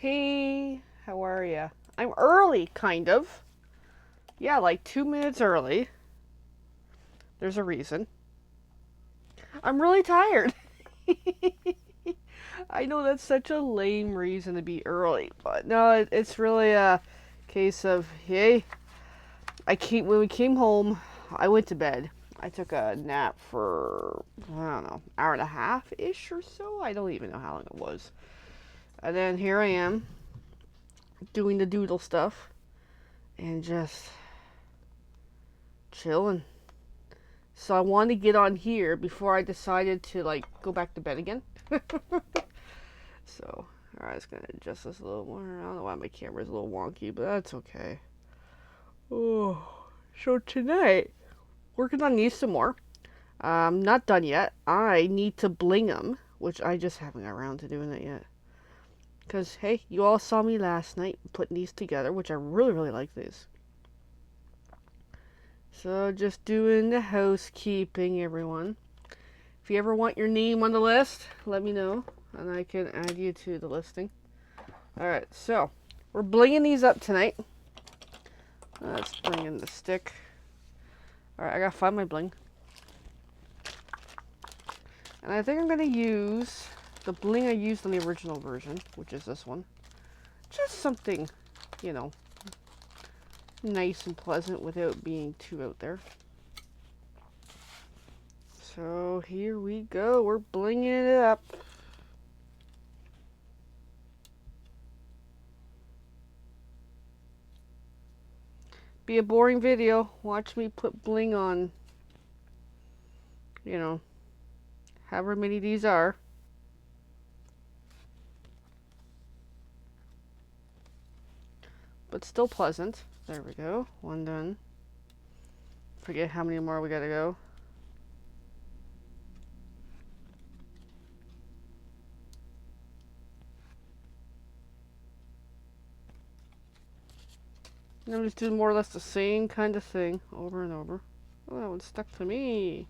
Hey, how are ya? I'm early, kind of. Yeah, like 2 minutes early. There's a reason. I'm really tired. I know that's such a lame reason to be early, but no, it's really a case of, hey, when we came home, I went to bed. I took a nap for, I don't know, hour and a half-ish or so. I don't even know how long it was. And then here I am, doing the doodle stuff, and just chilling. So I wanted to get on here before I decided to go back to bed again. So, alright, I was gonna adjust this a little more. I don't know why my camera's a little wonky, but that's okay. Oh, so tonight, working on these some more. Not done yet. I need to bling them, which I just haven't got around to doing it yet. Because, hey, you all saw me last night putting these together, which I really, really like these. So, just doing the housekeeping, everyone. If you ever want your name on the list, let me know, and I can add you to the listing. Alright, so, we're blinging these up tonight. Let's bring in the stick. Alright, I gotta find my bling. And I think I'm gonna use the bling I used on the original version, which is this one. Just something, you know, nice and pleasant without being too out there. So here we go. We're blinging it up. Be a boring video. Watch me put bling on, you know, however many these are. But still pleasant. There we go. One done. Forget how many more we gotta go. And I'm just doing more or less the same kind of thing over and over. Oh, that one stuck to me.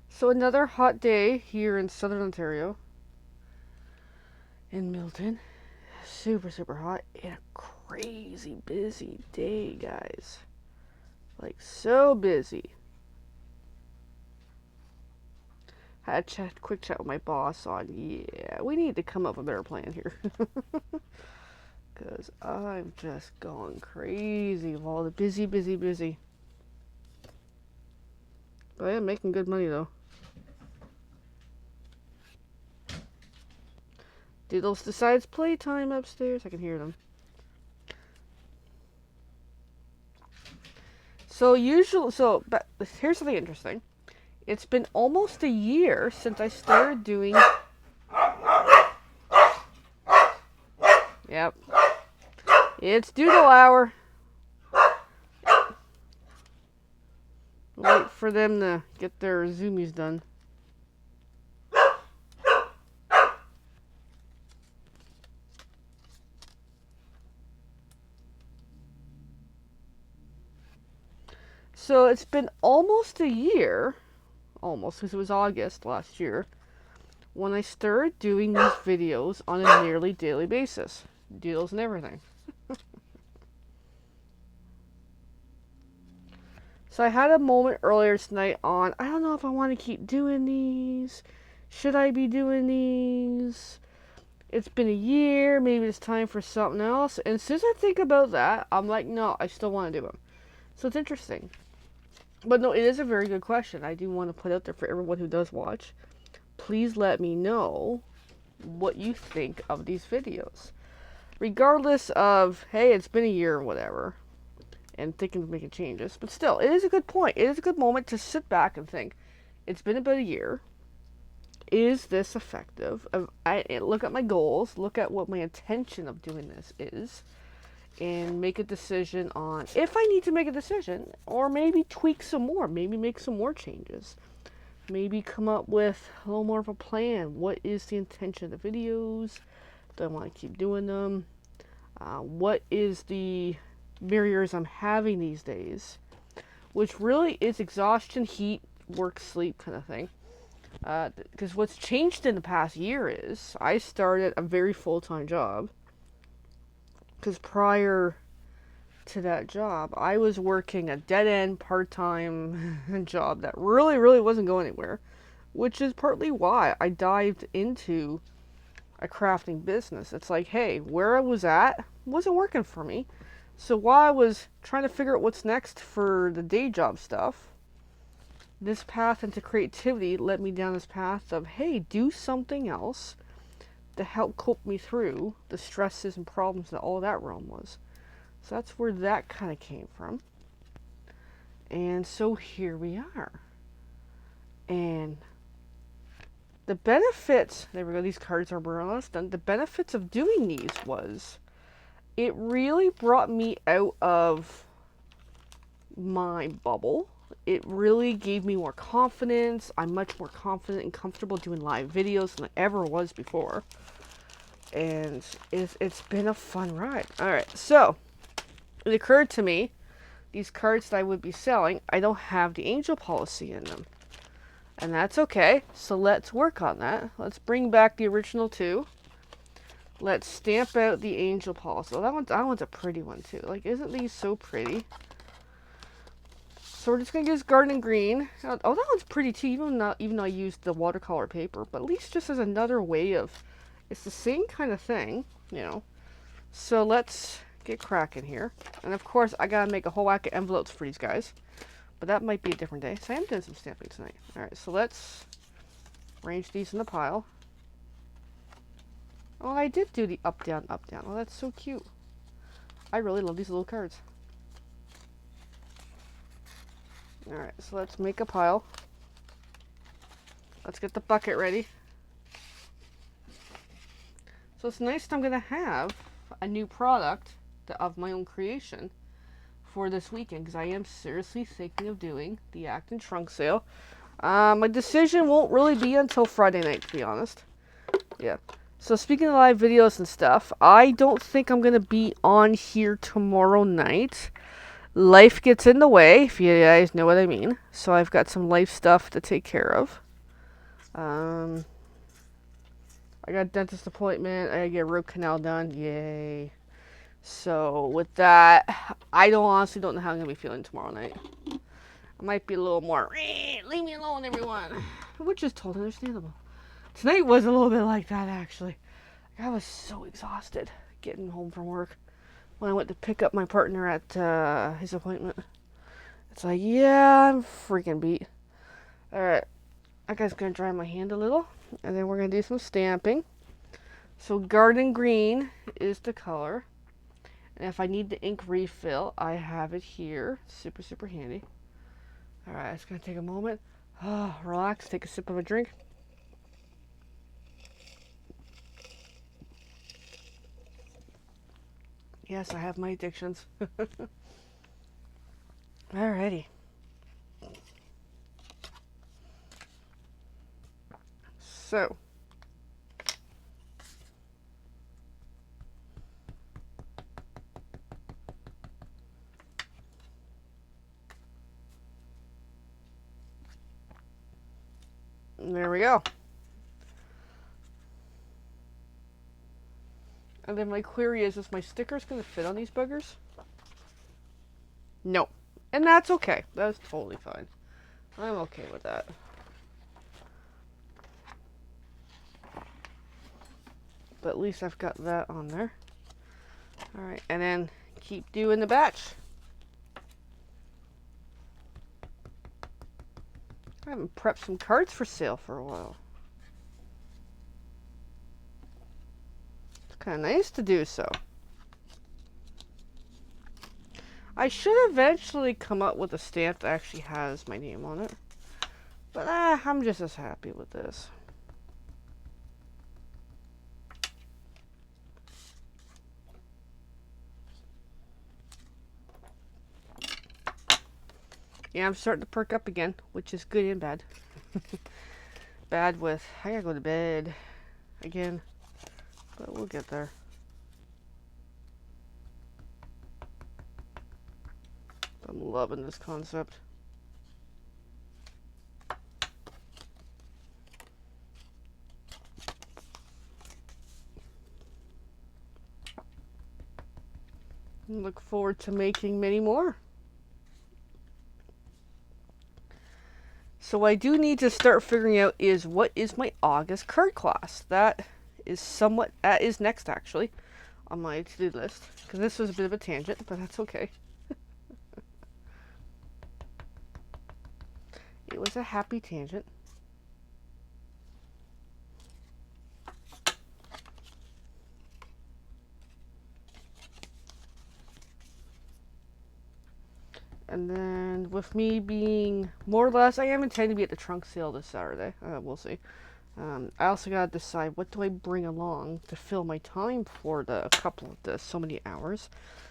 So another hot day here in Southern Ontario. In Milton. Super, super hot. And a crazy busy day, guys. Like, so busy. Had a quick chat with my boss on, yeah, we need to come up with a better plan here. Because I'm just going crazy of all the busy. But I am making good money, though. Diddles decides playtime upstairs. I can hear them. But here's something interesting. It's been almost a year since I started doing... Yep. It's doodle hour. Wait for them to get their zoomies done. So it's been almost a year, because it was August last year, when I started doing these videos on a nearly daily basis. Deals and everything. So I had a moment earlier tonight on, I don't know if I want to keep doing these. Should I be doing these? It's been a year, maybe it's time for something else. And as soon as I think about that, I'm like, no, I still want to do them. So it's interesting. But no, it is a very good question. I do want to put out there for everyone who does watch. Please let me know what you think of these videos. Regardless of, hey, it's been a year or whatever, and thinking of making changes. But still, it is a good point. It is a good moment to sit back and think, it's been about a year. Is this effective? I look at my goals, look at what my intention of doing this is, and make a decision on if I need to make a decision, or maybe tweak some more, maybe make some more changes. maybe come up with a little more of a plan. What is the intention of the videos? Do I want to keep doing them? What is the barriers I'm having these days? Which really is exhaustion, heat, work, sleep kind of thing. Because what's changed in the past year is I started a very full-time job. Because prior to that job, I was working a dead-end part-time job that really wasn't going anywhere. Which is partly why I dived into a crafting business. It's like, hey, where I was at wasn't working for me. So while I was trying to figure out what's next for the day job stuff, this path into creativity led me down this path of, hey, do something else to help cope me through the stresses and problems that all that realm was. So that's where that kind of came from. And so here we are. And the benefits, there we go, these cards are more or less done. The benefits of doing these was it really brought me out of my bubble. It really gave me more confidence. I'm much more confident and comfortable doing live videos than I ever was before. And it's been a fun ride. Alright, so it occurred to me, these cards that I would be selling, I don't have the angel policy in them. And that's okay. So let's work on that. Let's bring back the original two. Let's stamp out the angel policy. Oh, that one's a pretty one too. Like, isn't these so pretty? So we're just gonna use garden green. Oh, that one's pretty too. Even though I used the watercolor paper, but at least just as another way of, it's the same kind of thing, you know. So let's get cracking here. And of course, I gotta make a whole whack of envelopes for these guys. But that might be a different day. So I am doing some stamping tonight. Alright, so let's arrange these in the pile. Oh, I did do the up, down, up, down. Oh, that's so cute. I really love these little cards. Alright, so let's make a pile. Let's get the bucket ready. So it's nice that I'm going to have a new product of my own creation for this weekend, because I am seriously thinking of doing the Act and Trunk sale. My decision won't really be until Friday night, to be honest. Yeah. So speaking of live videos and stuff, I don't think I'm going to be on here tomorrow night. Life gets in the way, if you guys know what I mean. So I've got some life stuff to take care of. I got a dentist appointment. I gotta get a root canal done. Yay. So with that, I honestly don't know how I'm going to be feeling tomorrow night. I might be a little more, leave me alone, everyone. Which is totally understandable. Tonight was a little bit like that, actually. I was so exhausted getting home from work when I went to pick up my partner at his appointment. It's like, yeah, I'm freaking beat. Alright, I guess I'm going to dry my hand a little, and then we're going to do some stamping. So garden green is the color. And if I need the ink refill, I have it here. Super handy. Alright, it's going to take a moment. Relax, take a sip of a drink. Yes, I have my addictions. Alrighty. So. There we go. And then my query is my stickers going to fit on these buggers? No. And that's okay. That's totally fine. I'm okay with that. But at least I've got that on there. Alright, and then keep doing the batch. I haven't prepped some cards for sale for a while. It's kind of nice to do so. I should eventually come up with a stamp that actually has my name on it. But I'm just as happy with this. Yeah, I'm starting to perk up again, which is good and bad. Bad with, I gotta go to bed again, but we'll get there. I'm loving this concept. Look forward to making many more. So I do need to start figuring out is what is my August card class. That is next actually on my to-do list, because this was a bit of a tangent, but that's okay. It was a happy tangent. And then with me being more or less, I am intending to be at the trunk sale this Saturday. We'll see. I also gotta decide what do I bring along to fill my time for so many hours.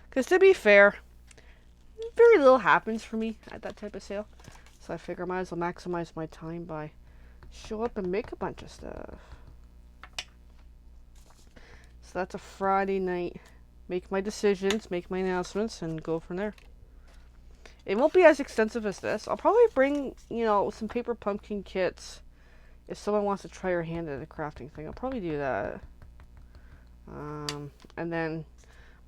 Because to be fair, very little happens for me at that type of sale. So I figure I might as well maximize my time by show up and make a bunch of stuff. So that's a Friday night. Make my decisions, make my announcements, and go from there. It won't be as extensive as this. I'll probably bring, some paper pumpkin kits if someone wants to try her hand at a crafting thing. I'll probably do that. And then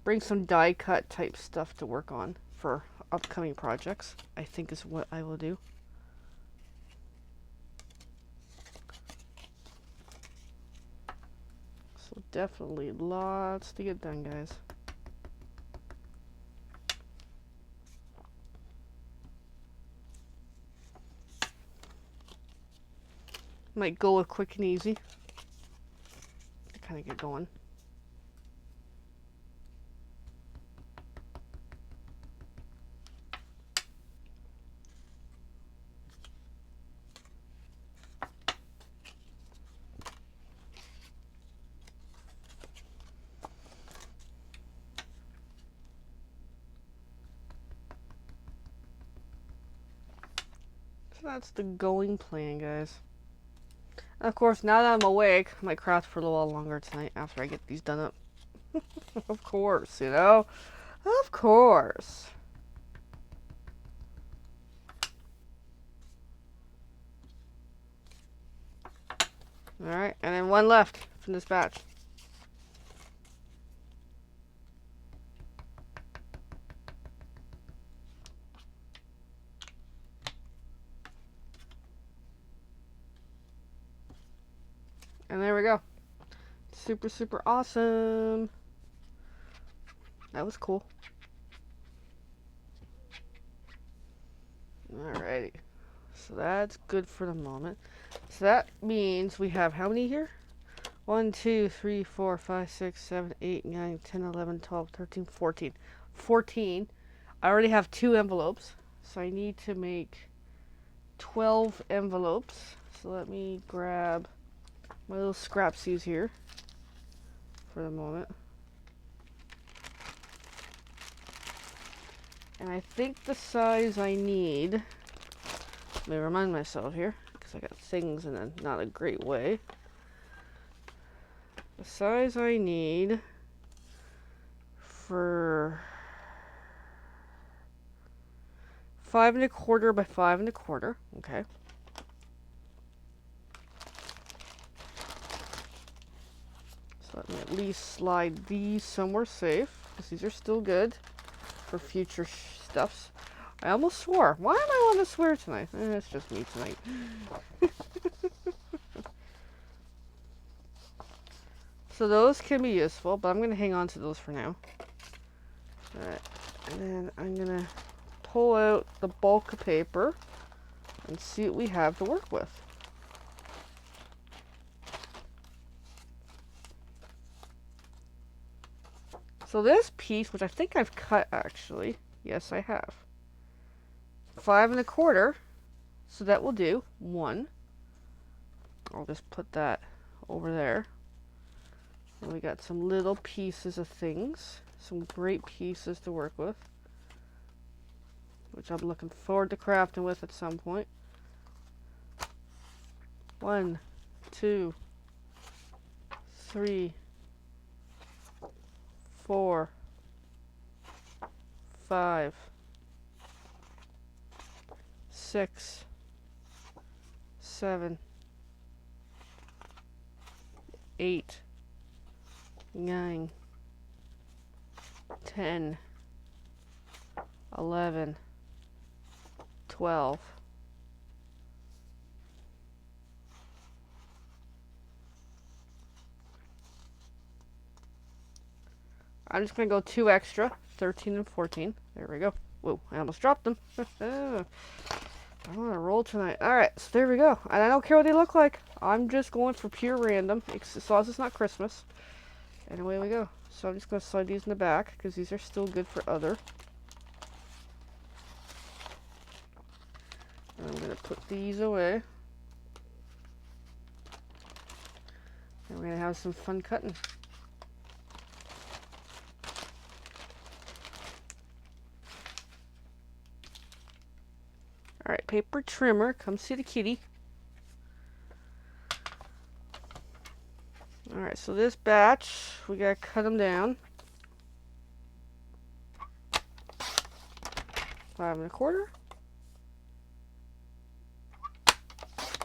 bring some die cut type stuff to work on for upcoming projects, I think is what I will do. So definitely lots to get done, guys. Might go with quick and easy to kind of get going. So that's the going plan, guys. Of course, now that I'm awake, I might craft for a little while longer tonight after I get these done up. Of course, Of course. Alright, and then one left from this batch. And there we go. Super, super awesome. That was cool. Alrighty. So that's good for the moment. So that means we have how many here? 1, 2, 3, 4, 5, 6, 7, 8, 9, 10, 11, 12, 13, 14. 14. I already have 2 envelopes. So I need to make 12 envelopes. So let me grab my little scrapsies here for the moment. And I think the size I need, let me remind myself here, because I got things in not a great way. The size I need for 5 1/4 by 5 1/4, okay. So let me at least slide these somewhere safe, because these are still good for future stuffs. I almost swore. Why am I want to swear tonight? It's just me tonight. So those can be useful, but I'm going to hang on to those for now. Alright, and then I'm going to pull out the bulk of paper and see what we have to work with. So this piece, which I think I've cut actually, yes I have, 5 1/4, so that will do 1. I'll just put that over there. And we got some little pieces of things, some great pieces to work with, which I'm looking forward to crafting with at some point. 1, 2, 3, 4, 5, 6, 7, 8, 9, 10, 11, 12. I'm just going to go 2 extra, 13 and 14. There we go. Whoa, I almost dropped them. I want to roll tonight. Alright, so there we go. And I don't care what they look like. I'm just going for pure random, as long as it's not Christmas. And away we go. So I'm just going to slide these in the back, because these are still good for other. And I'm going to put these away. And we're going to have some fun cutting. Alright, paper trimmer. Come see the kitty. Alright, so this batch, we gotta cut them down. 5 1/4.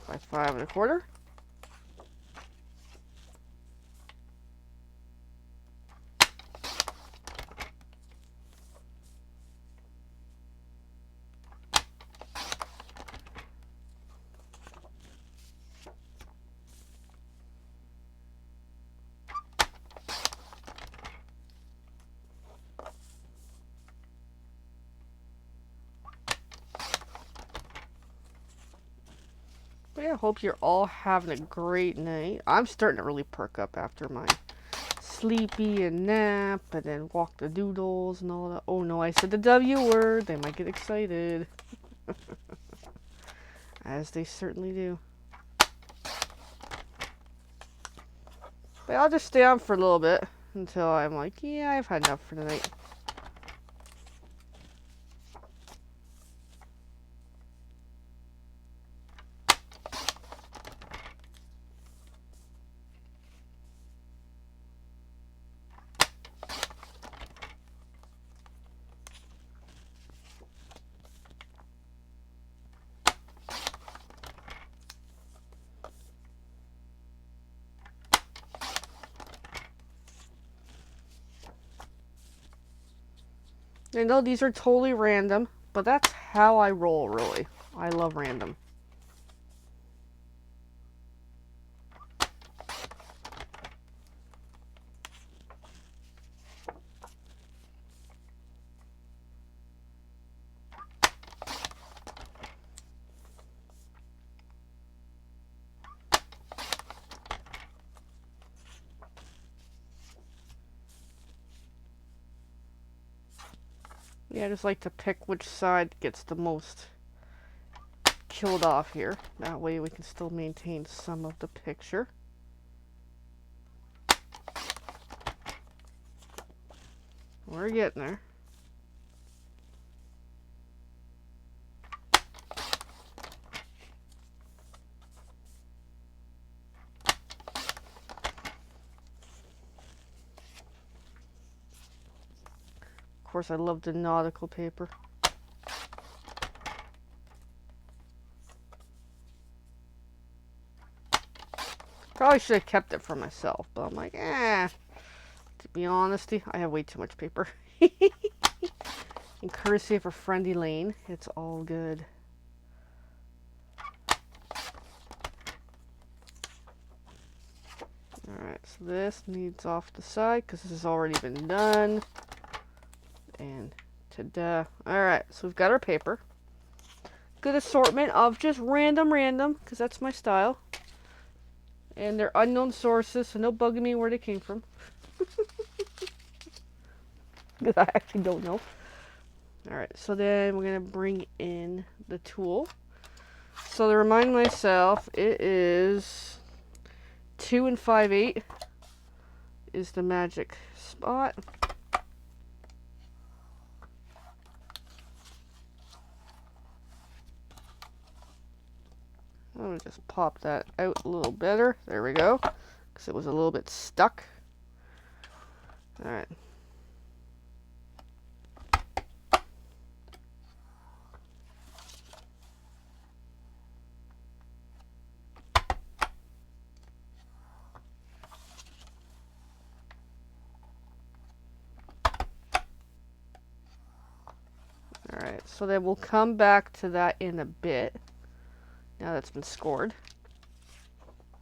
By 5 1/4. But yeah, hope you're all having a great night. I'm starting to really perk up after my sleepy and nap and then walk the doodles and all that. Oh no, I said the W word. They might get excited. As they certainly do. But I'll just stay on for a little bit until I'm like, yeah, I've had enough for tonight. I know these are totally random, but that's how I roll, really. I love random. Yeah, I just like to pick which side gets the most killed off here. That way we can still maintain some of the picture. We're getting there. Of course, I love the nautical paper. Probably should have kept it for myself, but I'm like, to be honest, I have way too much paper. And courtesy of a friend Elaine, it's all good. Alright, so this needs off the side because this has already been done. And ta-da. Alright, so we've got our paper. Good assortment of just random, because that's my style. And they're unknown sources, so no bugging me where they came from. Because I actually don't know. Alright, so then we're going to bring in the tool. So to remind myself, it is 2 5/8 is the magic spot. Let me just pop that out a little better. There we go. Because it was a little bit stuck. Alright. Alright, so then we'll come back to that in a bit. Now that's been scored.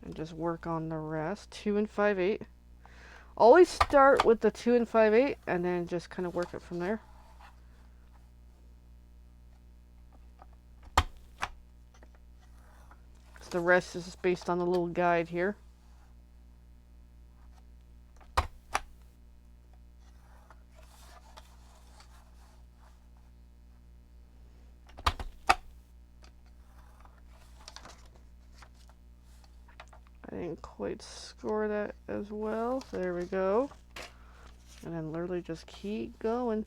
And just work on the rest. 2 and 5/8. Always start with the 2 and 5/8 and then just kind of work it from there. So the rest is based on the little guide here. I didn't quite score that as well. There we go. And then literally just keep going.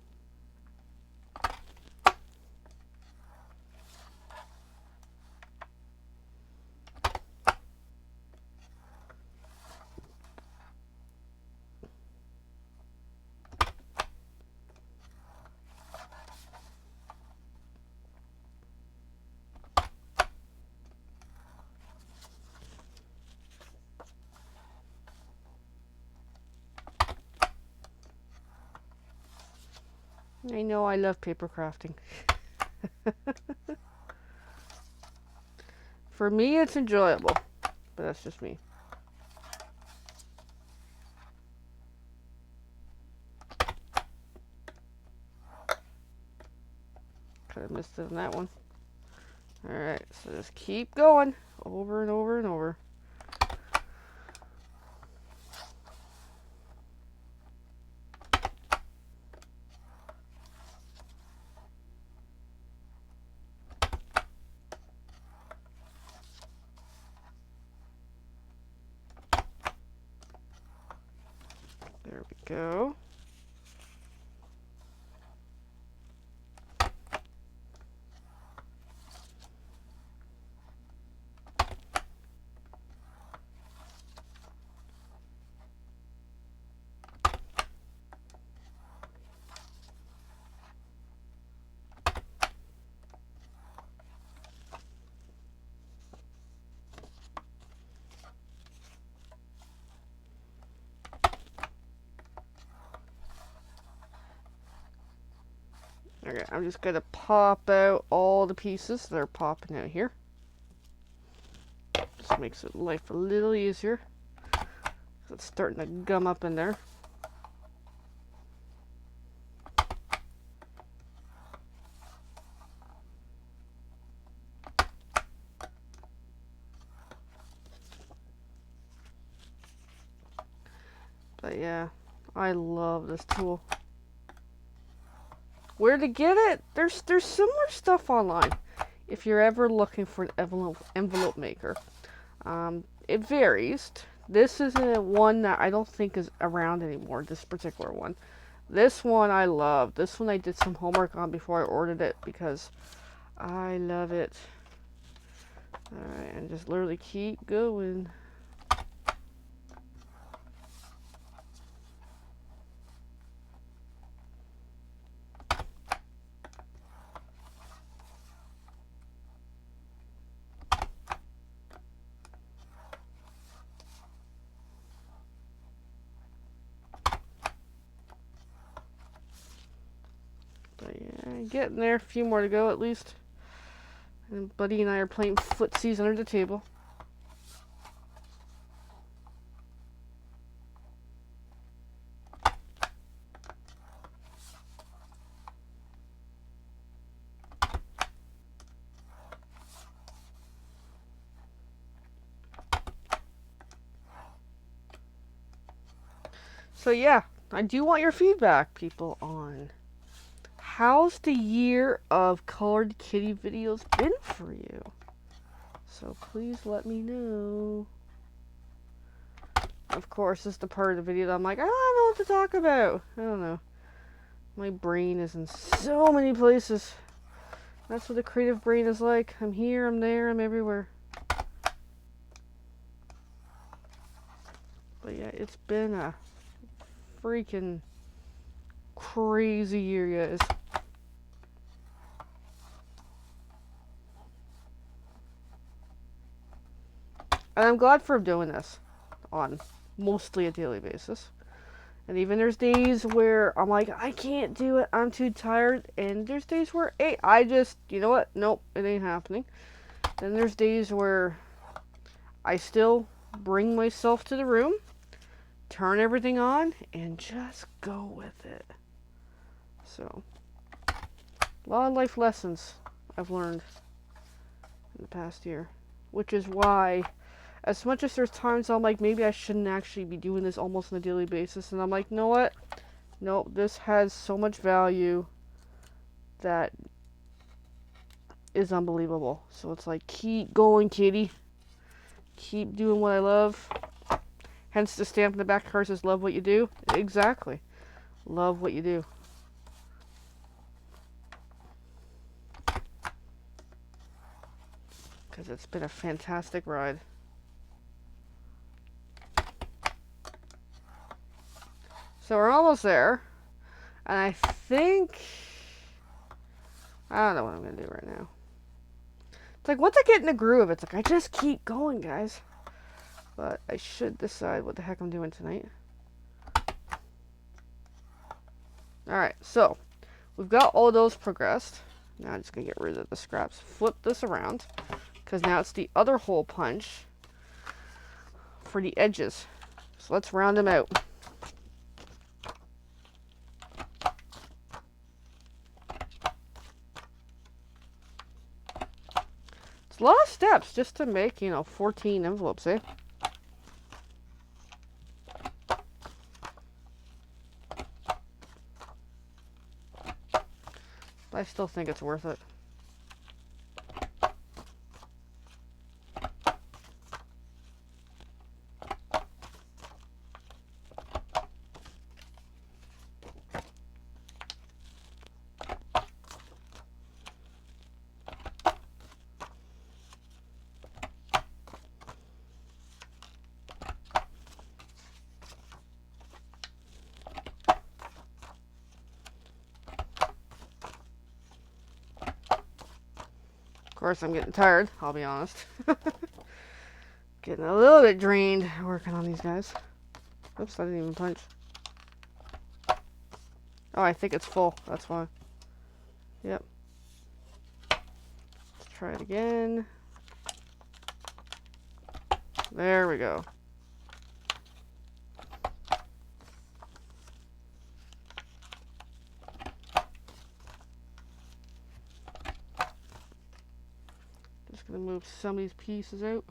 I know I love paper crafting. For me, it's enjoyable, but that's just me. Could have missed it on that one. Alright, so just keep going over and over and over. There we go. Okay, I'm just going to pop out all the pieces that are popping out here. Just makes it life a little easier. It's starting to gum up in there. But yeah, I love this tool. Where to get it? There's similar stuff online if you're ever looking for an envelope maker. It varies. This is one that I don't think is around anymore, this particular one. This one I love. This one I did some homework on before I ordered it because I love it. Alright, and just literally keep going. But yeah, getting there. A few more to go at least. And Buddy and I are playing footsies under the table. So yeah, I do want your feedback, people, on how's the year of colored kitty videos been for you? So please let me know. Of course, this is the part of the video that I'm like, I don't know what to talk about. I don't know. My brain is in so many places. That's what the creative brain is like. I'm here, I'm there, I'm everywhere. But yeah, it's been a freaking crazy year, guys. And I'm glad for doing this on mostly a daily basis. And even there's days where I'm like, I can't do it, I'm too tired. And there's days where, hey, I just, you know what? Nope, it ain't happening. Then there's days where I still bring myself to the room, turn everything on, and just go with it. So, a lot of life lessons I've learned in the past year. Which is why, as much as there's times I'm like, maybe I shouldn't actually be doing this almost on a daily basis, and I'm like, you know what? No, this has so much value that is unbelievable. So it's like, keep going, kitty. Keep doing what I love. Hence the stamp in the back of the car says, love what you do. Exactly. Love what you do. Because it's been a fantastic ride. So we're almost there. And I think... I don't know what I'm going to do right now. It's like, once I get in the groove, it's like, I just keep going, guys. But I should decide what the heck I'm doing tonight. Alright, so we've got all those progressed. Now I'm just going to get rid of the scraps. Flip this around, because now it's the other hole punch for the edges. So let's round them out. It's a lot of steps just to make, 14 envelopes, eh? But I still think it's worth it. Of course, I'm getting tired, I'll be honest. Getting a little bit drained working on these guys. Oops, I didn't even punch. Oh, I think it's full. That's why. Yep. Let's try it again. There we go. Just gonna move some of these pieces out.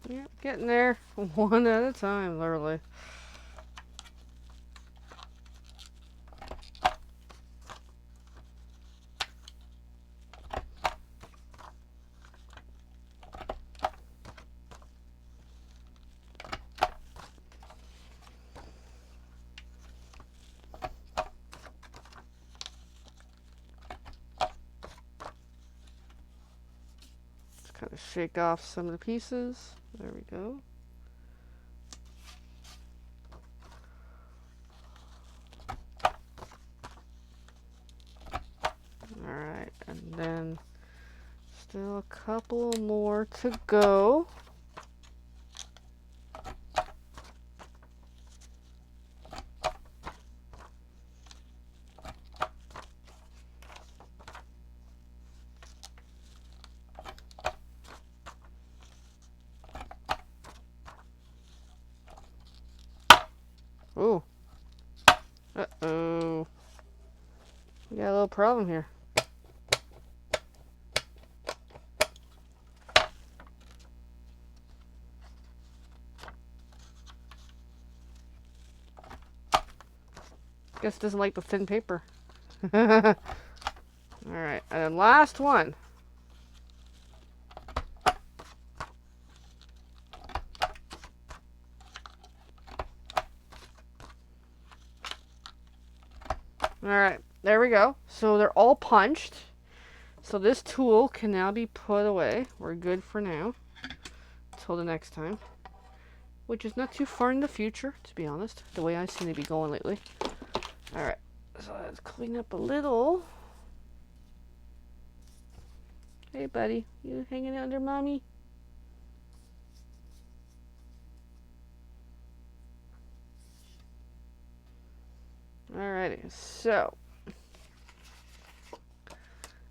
Yep, getting there. One at a time, literally. Just kind of shake off some of the pieces. There we go. Alright, and then still a couple more to go. Ooh. Uh-oh. We got a little problem here. Guess it doesn't like the thin paper. Alright, and then last one. Alright, there we go. So they're all punched. So this tool can now be put away. We're good for now. Until the next time. Which is not too far in the future, to be honest. The way I seem to be going lately. Alright, so let's clean up a little. Hey buddy, you hanging out under mommy? Alrighty, so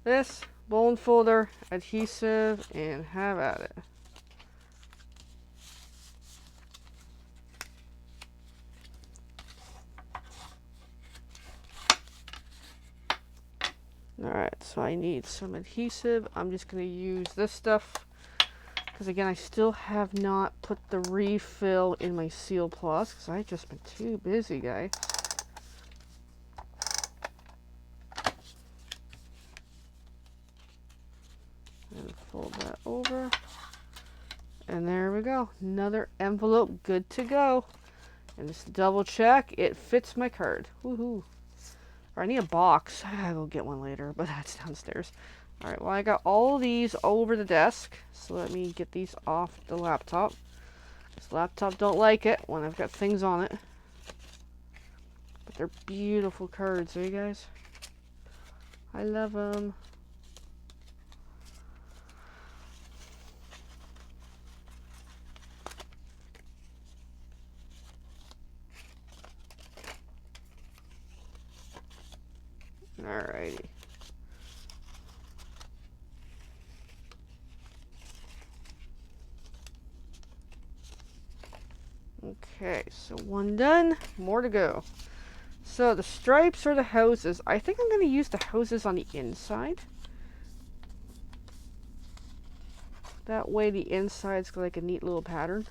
this bone folder, adhesive, and have at it. Alright, so I need some adhesive. I'm just going to use this stuff because again I still have not put the refill in my Seal Plus because I've just been too busy, guys. And fold that over. And there we go. Another envelope good to go. And just double check it fits my card. Woohoo. Or I need a box. I will get one later, but that's downstairs. Alright, well I got all these over the desk. So let me get these off the laptop. This laptop don't like it when I've got things on it. But they're beautiful cards, are you guys? I love them. Alrighty. Okay, so one done, more to go. So the stripes or the houses, I think I'm going to use the houses on the inside. That way the inside's got like a neat little pattern.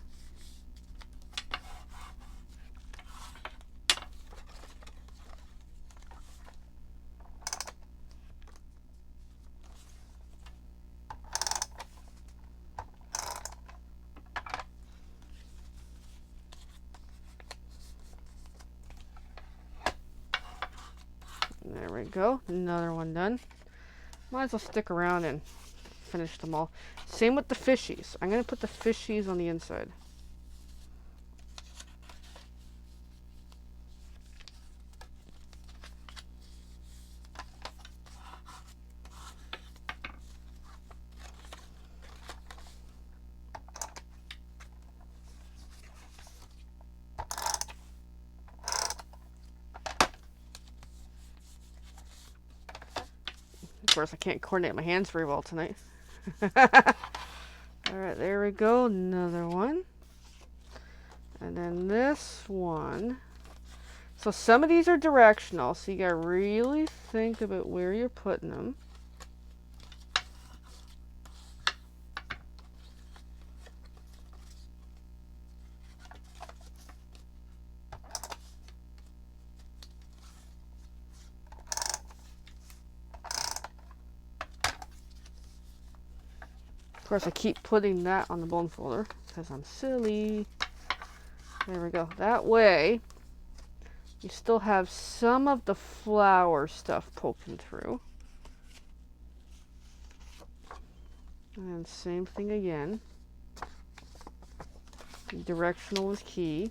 There we go, another one done. Might as well stick around and finish them all. Same with the fishies. I'm going to put the fishies on the inside. Of course, I can't coordinate my hands very well tonight. Alright, there we go. Another one. And then this one. So some of these are directional, so you gotta really think about where you're putting them. Of course, I keep putting that on the bone folder because I'm silly. There we go. That way, you still have some of the flower stuff poking through. And same thing again. Directional is key.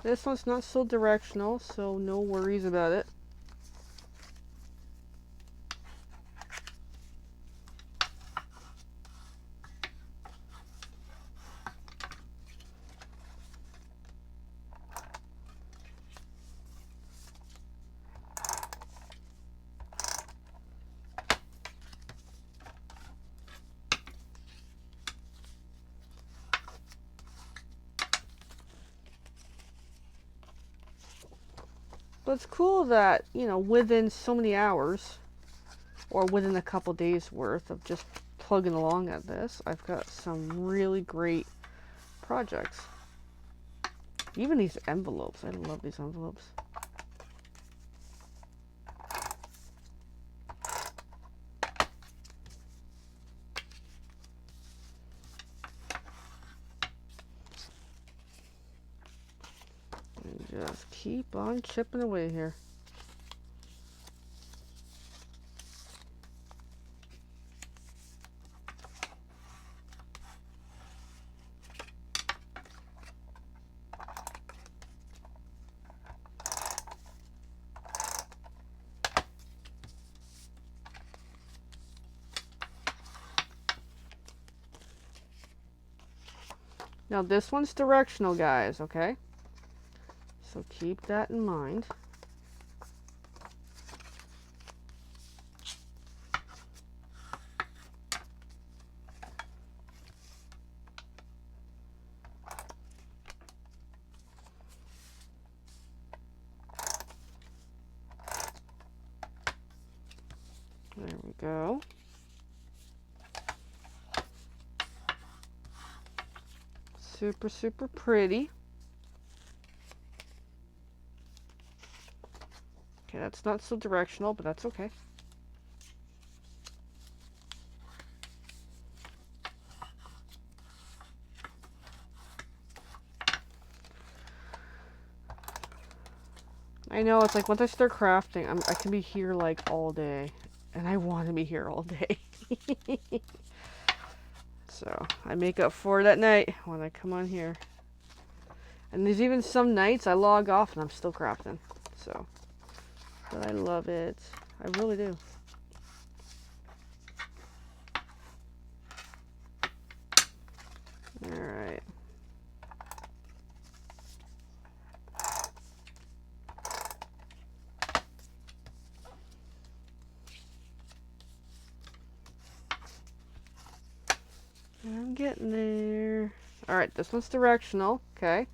This one's not so directional, so no worries about it. But it's cool that, you know, within so many hours, or within a couple days worth of just plugging along at this, I've got some really great projects. Even these envelopes. I love these envelopes. And just keep on chipping away here. Now this one's directional, guys, okay? So keep that in mind. There we go. Super, super pretty. Okay, that's not so directional, but that's okay. I know, it's like once I start crafting, I can be here like all day. And I want to be here all day. So, I make up for it at night when I come on here. And there's even some nights I log off and I'm still crafting. So, but I love it. I really do. Alright. I'm getting there. Alright, this one's directional. Okay.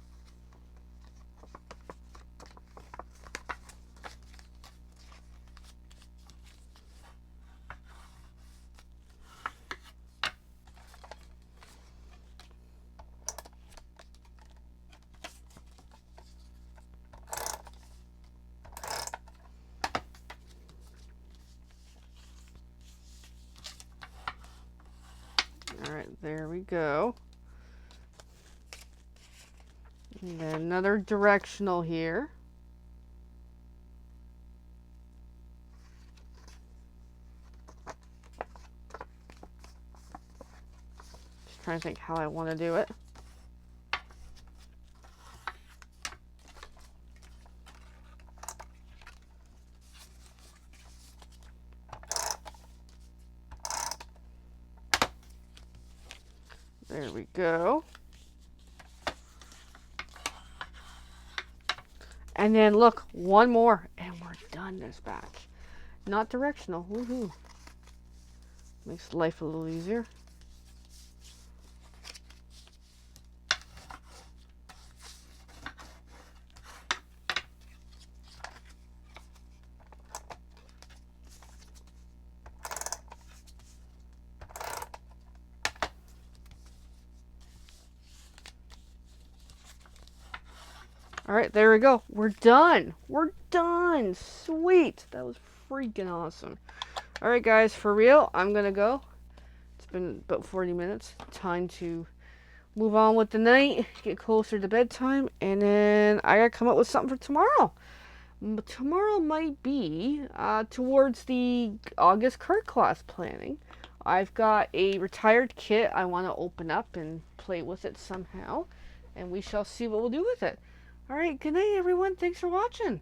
Alright, there we go. And then another directional here. Just trying to think how I want to do it. There we go. And then look, one more, and we're done this batch. Not directional. Woohoo. Makes life a little easier. Alright, there we go. We're done. We're done. Sweet. That was freaking awesome. Alright, guys, for real, I'm going to go. It's been about 40 minutes. Time to move on with the night, get closer to bedtime, and then I got to come up with something for tomorrow. Tomorrow might be towards the August card class planning. I've got a retired kit I want to open up and play with it somehow, and we shall see what we'll do with it. All right, good night, everyone. Thanks for watching.